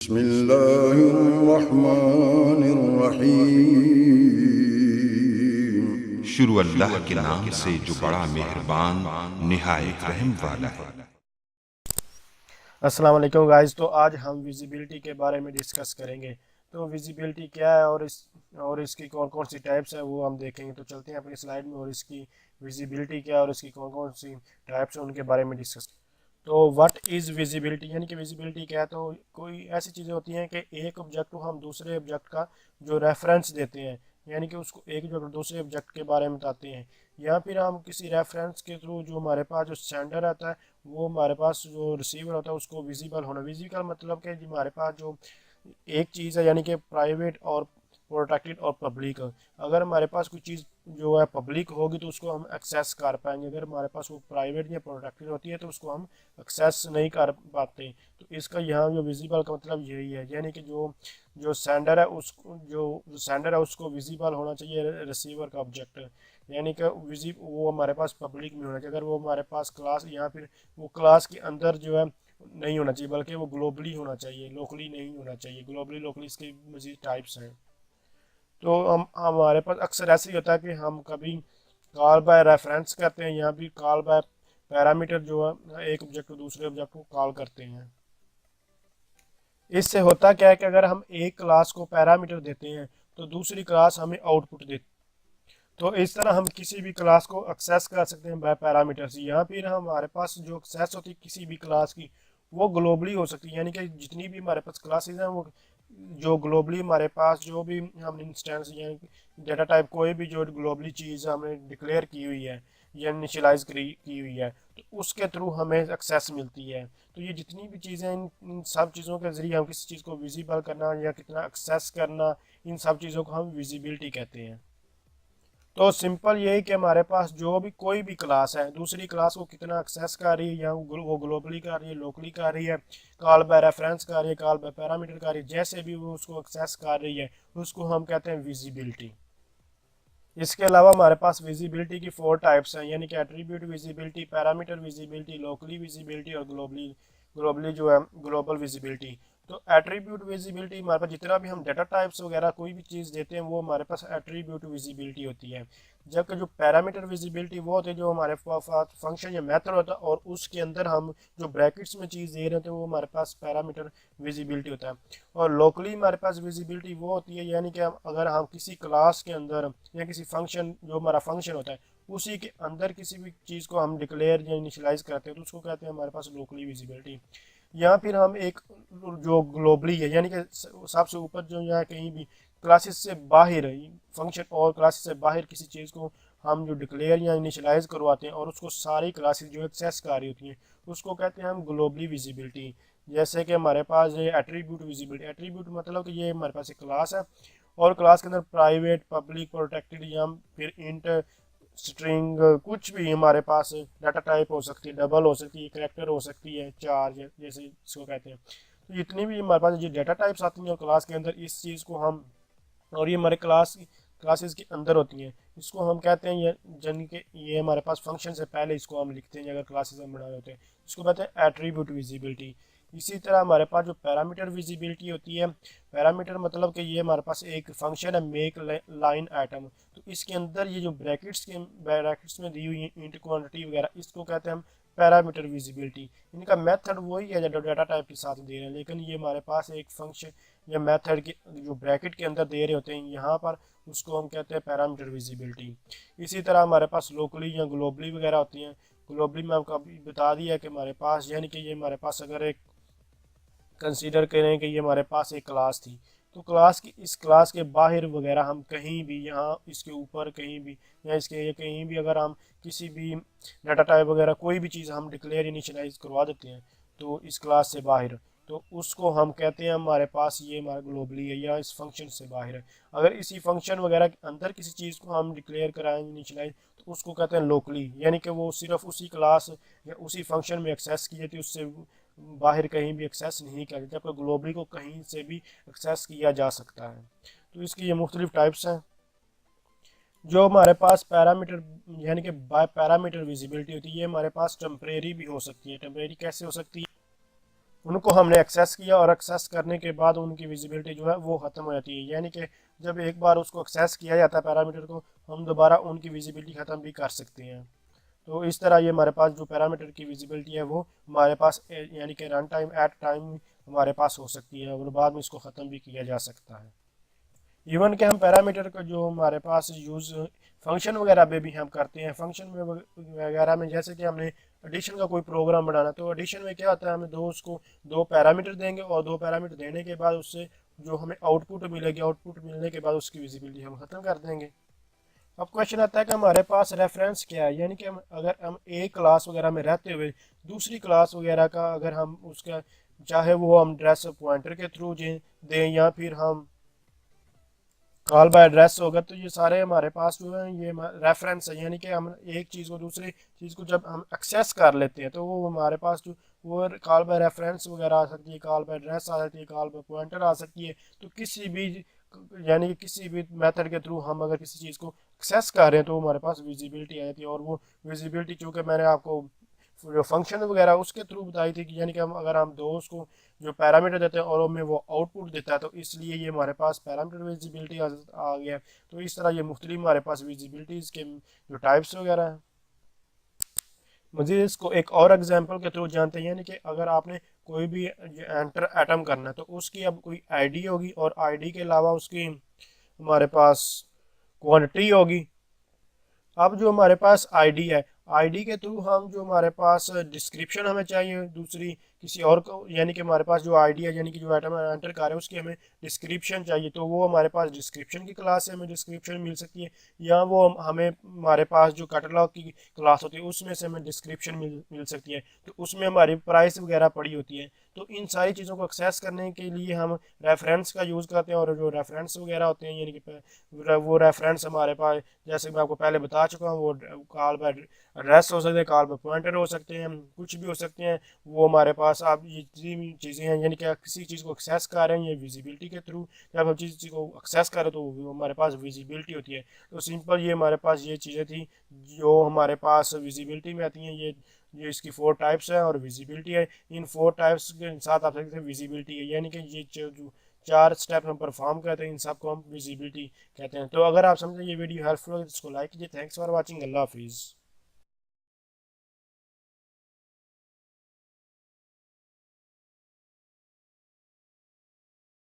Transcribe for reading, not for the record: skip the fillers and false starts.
बिस्मिल्लाहिर्रहमानिर्रहीम। शुरू अल्लाह के नाम से जो बड़ा मेहरबान निहायत रहम वाला है। अस्सलाम वालेकुम गाइस। तो आज हम विजिबिलिटी के बारे में डिस्कस करेंगे। तो विजिबिलिटी क्या है और इसकी कौन कौन सी टाइप्स है वो हम देखेंगे। तो चलते हैं अपनी स्लाइड में और इसकी विजिबिलिटी क्या है और इसकी कौन कौन सी टाइप्स है उनके बारे में डिस्कस। तो व्हाट इज़ विजिबिलिटी, यानी कि विजिबिलिटी क्या है। तो कोई ऐसी चीज़ें होती हैं कि एक ऑब्जेक्ट को हम दूसरे ऑब्जेक्ट का जो रेफरेंस देते हैं, यानी कि उसको एक ऑब्जेक्ट दूसरे ऑब्जेक्ट के बारे में बताते हैं, या फिर हम किसी रेफरेंस के थ्रू जो हमारे पास जो सेंडर आता है वो हमारे पास जो रिसीवर होता है उसको विजिबल होना। विजिबल मतलब कि हमारे पास जो एक चीज़ है, यानी कि प्राइवेट और प्रोटेक्टेड और पब्लिक। अगर हमारे पास कोई चीज़ जो है पब्लिक होगी तो उसको हम एक्सेस कर पाएंगे, अगर हमारे पास वो प्राइवेट या प्रोटेक्टेड होती है तो उसको हम एक्सेस नहीं कर पाते। तो इसका यहाँ जो विजिबल का मतलब यही है, यानी कि जो जो सेंडर है उसको विजिबल होना चाहिए रिसीवर का ऑब्जेक्ट, यानी कि वो हमारे पास पब्लिक में होना चाहिए। अगर वो हमारे पास क्लास या फिर वो क्लास के अंदर जो है नहीं होना चाहिए, बल्कि वो ग्लोबली होना चाहिए, लोकली नहीं होना चाहिए। ग्लोबली लोकली इसके मजीद टाइप्स हैं। तो हम हमारे पास अक्सर ऐसे ही होता है कि हम कभी कॉल बाय रेफरेंस करते हैं या भी कॉल बाय पैरामीटर, जो है एक ऑब्जेक्ट को दूसरे ऑब्जेक्ट को कॉल करते हैं। इससे होता क्या है कि अगर हम एक क्लास को पैरामीटर देते हैं तो दूसरी क्लास हमें आउटपुट देती है। तो इस तरह हम किसी भी क्लास को एक्सेस कर सकते हैं बाय पैरामीटर्स, या फिर हमारे पास जो एक्सेस होती है किसी भी क्लास की वो ग्लोबली हो सकती है, यानी कि जितनी भी हमारे पास क्लासेस हैं वो जो ग्लोबली हमारे पास जो भी हम इंस्टेंस या डेटा टाइप कोई भी जो ग्लोबली चीज़ हमने डिक्लेयर की हुई है या इनिशियलाइज की हुई है तो उसके थ्रू हमें एक्सेस मिलती है। तो ये जितनी भी चीज़ें इन सब चीज़ों के ज़रिए हम किसी चीज़ को विजिबल करना या कितना एक्सेस करना, इन सब चीज़ों को हम विजिबिलिटी कहते हैं। तो सिंपल यही कि हमारे पास जो भी कोई भी क्लास है दूसरी क्लास को कितना एक्सेस कर रही है, या वो ग्लोबली कर रही है, लोकली कर रही है, कॉल बाय रेफरेंस कर रही है, कॉल बाय पैरामीटर कर रही है, जैसे भी वो उसको एक्सेस कर रही है उसको हम कहते हैं विजिबिलिटी। इसके अलावा हमारे पास विजिबिलिटी की 4 टाइप्स हैं, यानी कि attribute visibility, parameter visibility, locally visibility और ग्लोबली जो है ग्लोबल विजिबिलिटी। तो एट्रीब्यूट विजिबिलिटी हमारे पास जितना भी हम डेटा टाइप्स वगैरह कोई भी चीज़ देते हैं वो हमारे पास एट्रीब्यूट विजिबिलिटी होती है। जबकि जो पैरामीटर विजिबिलिटी वो होती है जो हमारे फंक्शन या मेथड होता है और उसके अंदर हम जो ब्रैकेट्स में चीज़ दे रहे होते हैं वो हमारे पास पैरामीटर विजिबिलिटी होता है। और लोकली हमारे पास विजिबिलिटी वो होती है, यानी कि अगर हम किसी क्लास के अंदर या किसी फंक्शन जो हमारा फंक्शन होता है उसी के अंदर किसी भी चीज़ को हम डिक्लेयर या इनिशियलाइज करते हैं तो उसको कहते हैं हमारे पास लोकली विजिबिलिटी। या फिर हम एक जो ग्लोबली है, यानी कि सबसे ऊपर जो है कहीं भी क्लासेस से बाहर फंक्शन और क्लासेस से बाहर किसी चीज़ को हम जो डिक्लेयर या इनिशियलाइज करवाते हैं और उसको सारी क्लासेस जो एक्सेस कर रही होती हैं उसको कहते हैं हम ग्लोबली विजिबिलिटी। जैसे कि हमारे पास ये एट्रीब्यूट विजिबिलिटी, एट्रीब्यूट मतलब कि ये हमारे पास एक क्लास है और क्लास के अंदर प्राइवेट, पब्लिक, प्रोटेक्टेड या फिर इंट, स्ट्रिंग, कुछ भी हमारे पास डाटा टाइप हो सकती है, डबल हो सकती है, करेक्टर हो सकती है, चार जैसे इसको कहते हैं। तो जितनी भी हमारे पास ये डाटा टाइप्स आती हैं क्लास के अंदर इस चीज़ को हम, और ये हमारे क्लासेस के अंदर होती हैं, इसको हम कहते हैं ये जन के ये हमारे पास फंक्शन से पहले इसको हम लिखते हैं अगर क्लासेस हम बना रहे होते हैं, इसको कहते हैं एट्रीब्यूट विजिबिलिटी। इसी तरह हमारे पास जो पैरामीटर विजिबिलिटी होती है, पैरामीटर मतलब कि ये हमारे पास एक फंक्शन है मेक लाइन आइटम, तो इसके अंदर ये जो ब्रैकेट्स में दी हुई इंट क्वांटिटी वगैरह इसको कहते हैं हम पैरामीटर विजिबिलिटी। इनका मेथड वही है जो डाटा टाइप के साथ दे रहे हैं, लेकिन ये हमारे पास एक फंक्शन या मेथड के जो ब्रैकेट के अंदर दे रहे होते हैं यहाँ पर उसको हम कहते हैं पैरामीटर विजिबिलिटी। इसी तरह हमारे पास लोकली या ग्लोबली वगैरह होती हैं। ग्लोबली में आपको अभी बता दिया कि हमारे पास, यानी कि ये हमारे पास अगर एक कंसीडर करें कि ये हमारे पास एक क्लास थी तो क्लास की इस क्लास के बाहर वगैरह हम कहीं भी यहाँ इसके ऊपर कहीं भी या इसके ये कहीं भी अगर हम किसी भी डाटा टाइप वगैरह कोई भी चीज़ हम डिक्लेयर इनिशियलाइज करवा देते हैं तो इस क्लास से बाहर, तो उसको हम कहते हैं हमारे पास ये हमारा ग्लोबली है या इस फंक्शन से बाहर है। अगर इसी फंक्शन वगैरह के अंदर किसी चीज़ को हम डिक्लेयर कराएंगे इनिशियलाइज तो उसको कहते हैं लोकली, यानी कि वो सिर्फ उसी क्लास या उसी फंक्शन में एक्सेस की जाती है, उससे बाहर कहीं भी एक्सेस नहीं किया जाता, जबकि ग्लोबली को कहीं से भी एक्सेस किया जा सकता है। तो इसकी ये मुख्तलिफ टाइप्स हैं। जो हमारे पास पैरामीटर यानी कि बाय पैरामीटर विजिबिलिटी होती है ये हमारे पास टेम्परेरी भी हो सकती है। टेम्परेरी कैसे हो सकती है, उनको हमने एक्सेस किया और एक्सेस करने के बाद उनकी विजिबिलिटी जो है वो ख़त्म हो जाती है। यानी कि जब एक बार उसको एक्सेस किया जाता है पैरामीटर को, हम दोबारा उनकी विजिबिलिटी ख़त्म भी कर सकते हैं। तो इस तरह ये हमारे पास जो पैरामीटर की विजिबिलिटी है वो हमारे पास यानी कि रन टाइम एट टाइम हमारे पास हो सकती है और बाद में इसको ख़त्म भी किया जा सकता है। इवन के हम पैरामीटर को जो हमारे पास यूज़ फंक्शन वगैरह में भी हम करते हैं। फंक्शन में वगैरह में जैसे कि हमने एडिशन का कोई प्रोग्राम बनाना, तो एडिशन में क्या होता है, हमें उसको दो पैरामीटर देंगे और दो पैरामीटर देने के बाद उससे जो हमें आउटपुट मिलेगी, आउटपुट मिलने के बाद उसकी विजिबिलिटी हम ख़त्म कर देंगे। अब क्वेश्चन आता है कि हमारे पास रेफरेंस क्या है, यानी कि हम अगर हम एक क्लास वगैरह में रहते हुए दूसरी क्लास वगैरह का अगर हम उसका चाहे वो हम एड्रेस पॉइंटर के थ्रू दें या फिर हम कॉल बाय एड्रेस होगा, तो ये सारे हमारे पास जो है ये रेफरेंस है। यानी कि हम एक चीज़ को दूसरी चीज़ को जब हम एक्सेस कर लेते हैं तो वो हमारे पास जो वो कॉल बाय रेफरेंस वगैरह आ सकती है, कॉल बाय एड्रेस आ सकती है, कॉल बाय पॉइंटर आ सकती है। तो किसी भी यानी कि किसी भी मेथड के थ्रू हम अगर किसी चीज़ को एक्सेस कर रहे हैं तो हमारे पास विजिबिलिटी आ जाती है। और वो विजिबिलिटी चूँकि मैंने आपको जो फंक्शन वगैरह उसके थ्रू बताई थी कि यानी कि हम अगर हम दो उसको जो पैरामीटर देते हैं और हमें वो आउटपुट देता है, तो इसलिए ये हमारे पास पैरामीटर विजिबिलिटी आ गया। तो इस तरह ये मुख्तलिफ हमारे पास विजिबिलिटीज़ के जो टाइप्स वगैरह हैं। मज़ीद इसको एक और एग्जांपल के थ्रू जानते हैं, यानी कि अगर आपने कोई भी एंटर एटम करना है तो उसकी अब कोई आईडी होगी और आईडी के अलावा उसकी हमारे पास क्वांटिटी होगी। अब जो हमारे पास आईडी है, आईडी के थ्रू हम जो हमारे पास डिस्क्रिप्शन हमें चाहिए दूसरी किसी और को, यानी कि हमारे पास जो आईडी है यानी कि जो आइटम एंटर कर रहे हैं उसकी हमें डिस्क्रिप्शन चाहिए, तो वो हमारे पास डिस्क्रिप्शन की क्लास से हमें डिस्क्रिप्शन मिल सकती है। या वो हमें हमारे पास जो कैटलॉग की क्लास होती है उसमें से हमें डिस्क्रिप्शन मिल सकती है, तो उसमें हमारी प्राइस वगैरह पड़ी होती है। तो इन सारी चीज़ों को एक्सेस करने के लिए हम रेफरेंस का यूज़ करते हैं। और जो रेफरेंस वगैरह होते हैं यानी कि वो रेफरेंस हमारे पास, जैसे मैं आपको पहले बता चुका हूँ, वो कॉल बाय एड्रेस हो सकते हैं, कॉल बाय पॉइंटर हो सकते हैं, कुछ भी हो सकते हैं। वो हमारे पास आप ये जितनी चीज़ें हैं यानी कि आप किसी चीज़ को एक्सेस कर रहे हैं ये विजिबिलिटी के थ्रू, जब हम किसी चीज़ को एक्सेस करें तो वो हमारे पास विजिबिलिटी होती है। तो सिंपल ये हमारे पास ये चीज़ें थी जो हमारे पास विजिबिलिटी में आती हैं। ये इसकी 4 टाइप्स हैं और विजिबिलिटी है। इन 4 टाइप्स के साथ आप सकते हैं विजिबिलिटी है, यानी कि ये जो 4 स्टेप हम परफॉर्म करते हैं इन सब को हम विजिबिलिटी कहते हैं। तो अगर आप समझें ये वीडियो हेल्पफुल है तो इसको लाइक कीजिए। Thanks for watching. अल्लाह हाफिज़।